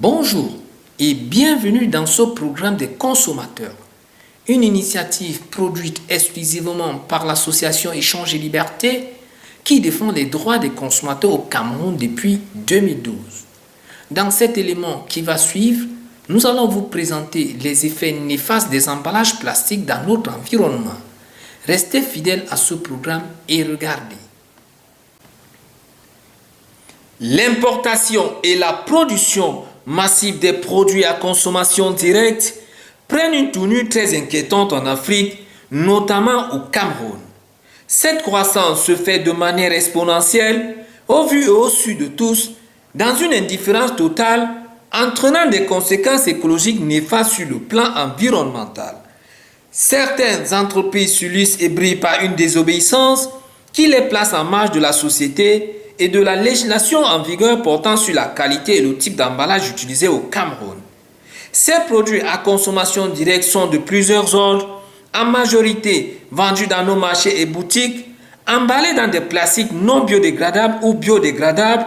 Bonjour et bienvenue dans ce programme des consommateurs, une initiative produite exclusivement par l'association Échange et Liberté qui défend les droits des consommateurs au Cameroun depuis 2012. Dans cet élément qui va suivre, nous allons vous présenter les effets néfastes des emballages plastiques dans notre environnement. Restez fidèles à ce programme et regardez. L'importation et la production massive des produits à consommation directe prennent une tournure très inquiétante en Afrique, notamment au Cameroun. Cette croissance se fait de manière exponentielle, au vu et au su de tous, dans une indifférence totale, entraînant des conséquences écologiques néfastes sur le plan environnemental. Certaines entreprises s'illustrent et brillent par une désobéissance qui les place en marge de la société et de la législation en vigueur portant sur la qualité et le type d'emballage utilisé au Cameroun. Ces produits à consommation directe sont de plusieurs ordres, en majorité vendus dans nos marchés et boutiques, emballés dans des plastiques non biodégradables ou biodégradables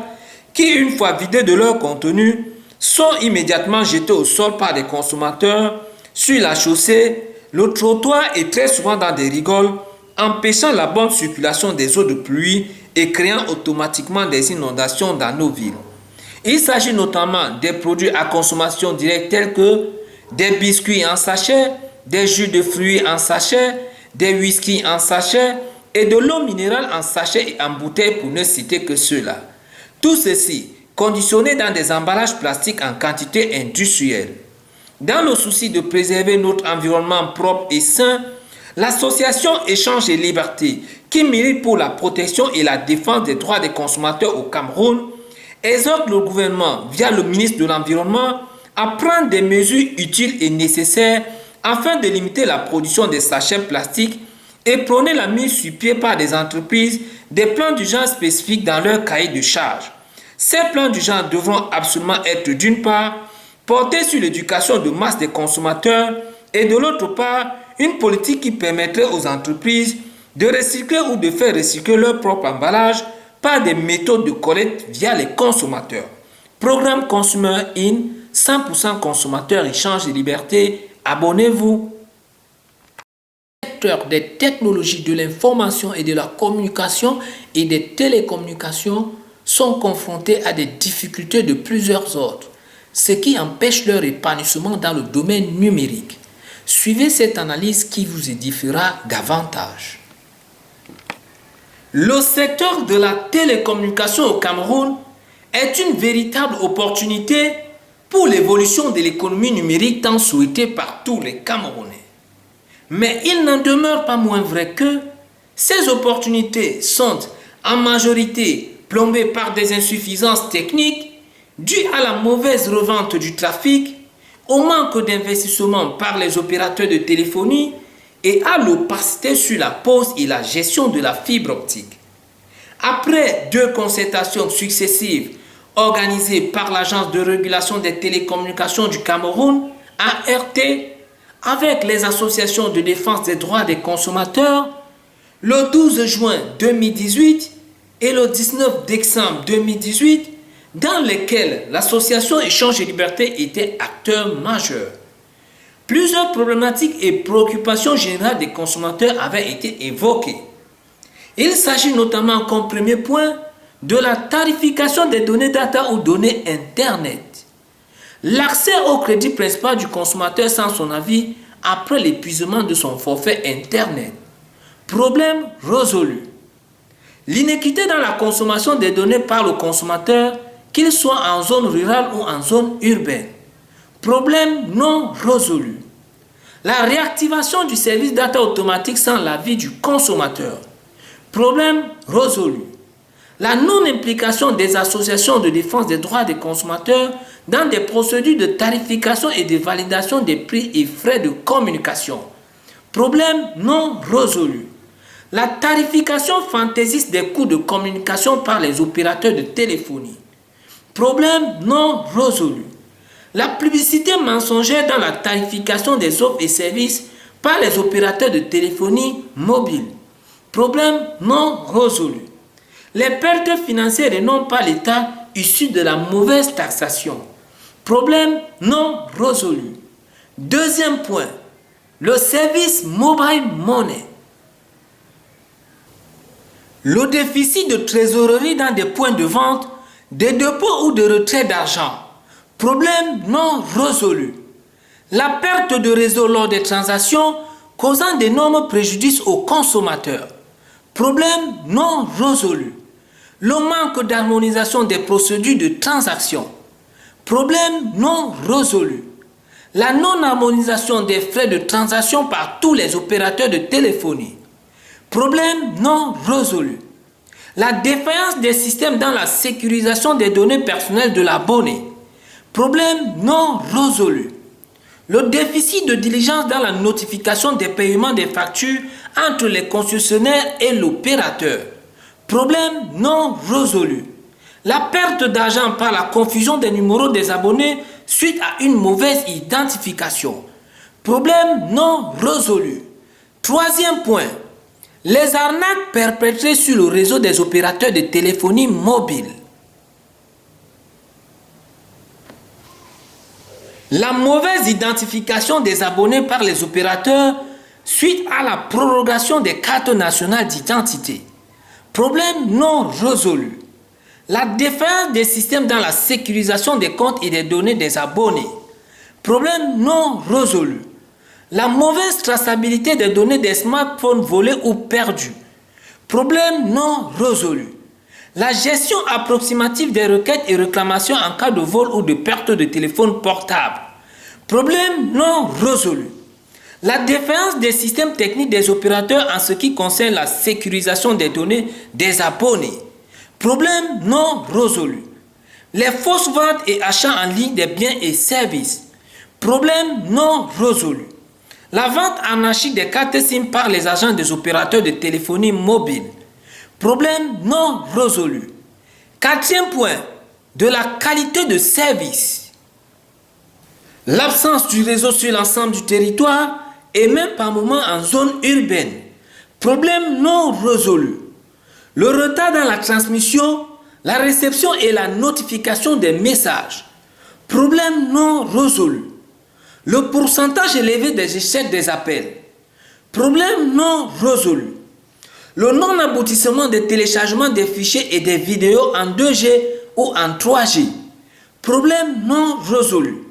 qui, une fois vidés de leur contenu, sont immédiatement jetés au sol par des consommateurs sur la chaussée, le trottoir et très souvent dans des rigoles, empêchant la bonne circulation des eaux de pluie et créant automatiquement des inondations dans nos villes. Il s'agit notamment des produits à consommation directe tels que des biscuits en sachet, des jus de fruits en sachet, des whisky en sachet et de l'eau minérale en sachet et en bouteille pour ne citer que ceux-là. Tout ceci conditionné dans des emballages plastiques en quantité industrielle. Dans le souci de préserver notre environnement propre et sain, l'association Échange et Liberté, qui milite pour la protection et la défense des droits des consommateurs au Cameroun, exhorte le gouvernement, via le ministre de l'Environnement, à prendre des mesures utiles et nécessaires afin de limiter la production des sachets plastiques et prôner la mise sur pied par des entreprises des plans d'urgence spécifiques dans leur cahier de charges. Ces plans d'urgence devront absolument être d'une part portés sur l'éducation de masse des consommateurs et de l'autre part une politique qui permettrait aux entreprises de recycler ou de faire recycler leur propre emballage par des méthodes de collecte via les consommateurs. Programme Consumer In, 100% consommateurs, échange et liberté. Abonnez-vous. Le secteur des technologies de l'information et de la communication et des télécommunications sont confrontés à des difficultés de plusieurs ordres, ce qui empêche leur épanouissement dans le domaine numérique. Suivez cette analyse qui vous édifiera davantage. Le secteur de la télécommunication au Cameroun est une véritable opportunité pour l'évolution de l'économie numérique tant souhaitée par tous les Camerounais. Mais il n'en demeure pas moins vrai que ces opportunités sont en majorité plombées par des insuffisances techniques dues à la mauvaise revente du trafic, au manque d'investissement par les opérateurs de téléphonie et à l'opacité sur la pose et la gestion de la fibre optique. Après 2 concertations successives organisées par l'Agence de régulation des télécommunications du Cameroun, ART, avec les associations de défense des droits des consommateurs, le 12 juin 2018 et le 19 décembre 2018, dans lesquels l'association Échange et Liberté était acteur majeur. Plusieurs problématiques et préoccupations générales des consommateurs avaient été évoquées. Il s'agit notamment comme premier point de la tarification des données data ou données Internet. L'accès au crédit principal du consommateur sans son avis après l'épuisement de son forfait Internet. Problème résolu. L'inéquité dans la consommation des données par le consommateur, qu'il soit en zone rurale ou en zone urbaine. Problème non résolu. La réactivation du service data automatique sans l'avis du consommateur. Problème résolu. La non-implication des associations de défense des droits des consommateurs dans des procédures de tarification et de validation des prix et frais de communication. Problème non résolu. La tarification fantaisiste des coûts de communication par les opérateurs de téléphonie. Problème non résolu. La publicité mensongère dans la tarification des offres et services par les opérateurs de téléphonie mobile. Problème non résolu. Les pertes financières et non pas l'État issues de la mauvaise taxation. Problème non résolu. Deuxième point, le service mobile money. Le déficit de trésorerie dans des points de vente, des dépôts ou de retrait d'argent. Problème non résolu. La perte de réseau lors des transactions causant d'énormes préjudices aux consommateurs. Problème non résolu. Le manque d'harmonisation des procédures de transaction. Problème non résolu. La non-harmonisation des frais de transaction par tous les opérateurs de téléphonie. Problème non résolu. La défaillance des systèmes dans la sécurisation des données personnelles de l'abonné. Problème non résolu. Le déficit de diligence dans la notification des paiements des factures entre les concessionnaires et l'opérateur. Problème non résolu. La perte d'argent par la confusion des numéros des abonnés suite à une mauvaise identification. Problème non résolu. Troisième point. Les arnaques perpétrées sur le réseau des opérateurs de téléphonie mobile. La mauvaise identification des abonnés par les opérateurs suite à la prorogation des cartes nationales d'identité. Problème non résolu. La défaillance des systèmes dans la sécurisation des comptes et des données des abonnés. Problème non résolu. La mauvaise traçabilité des données des smartphones volés ou perdus. Problème non résolu. La gestion approximative des requêtes et réclamations en cas de vol ou de perte de téléphone portable. Problème non résolu. La défaillance des systèmes techniques des opérateurs en ce qui concerne la sécurisation des données des abonnés. Problème non résolu. Les fausses ventes et achats en ligne des biens et services. Problème non résolu. La vente anarchique des cartes SIM par les agents des opérateurs de téléphonie mobile. Problème non résolu. Quatrième point, de la qualité de service. L'absence du réseau sur l'ensemble du territoire et même par moments en zone urbaine. Problème non résolu. Le retard dans la transmission, la réception et la notification des messages. Problème non résolu. Le pourcentage élevé des échecs des appels. Problème non résolu. Le non-aboutissement des téléchargements des fichiers et des vidéos en 2G ou en 3G. Problème non résolu.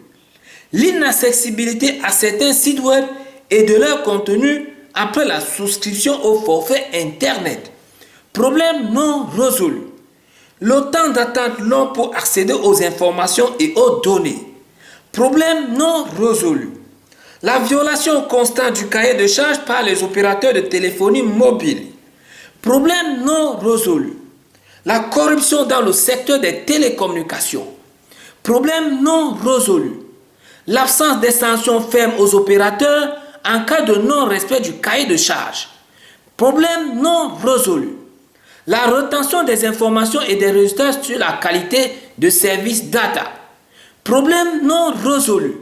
L'inaccessibilité à certains sites web et de leur contenu après la souscription au forfait Internet. Problème non résolu. Le temps d'attente long pour accéder aux informations et aux données. Problème non résolu. La violation constante du cahier de charges par les opérateurs de téléphonie mobile. Problème non résolu. La corruption dans le secteur des télécommunications. Problème non résolu. L'absence des sanctions fermes aux opérateurs en cas de non-respect du cahier de charges. Problème non résolu. La rétention des informations et des résultats sur la qualité de service data. Problème non résolu.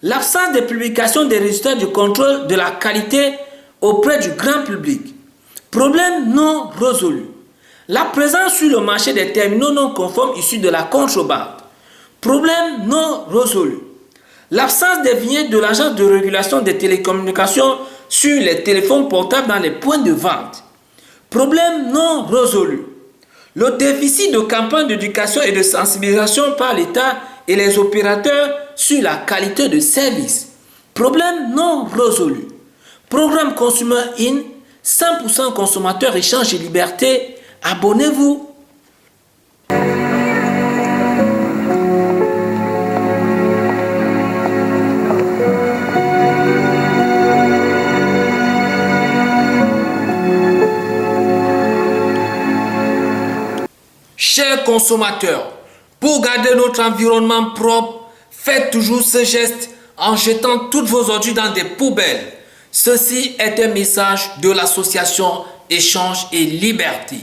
L'absence de publication des résultats du contrôle de la qualité auprès du grand public. Problème non résolu. La présence sur le marché des terminaux non conformes issus de la contrebande. Problème non résolu. L'absence des vignettes de l'agence de régulation des télécommunications sur les téléphones portables dans les points de vente. Problème non résolu. Le déficit de campagnes d'éducation et de sensibilisation par l'État et les opérateurs sur la qualité de service. Problème non résolu. Programme Consumer In, 100% consommateurs, échange et liberté. Abonnez-vous. Chers consommateurs, pour garder notre environnement propre, faites toujours ce geste en jetant toutes vos ordures dans des poubelles. Ceci est un message de l'association Échange et Liberté.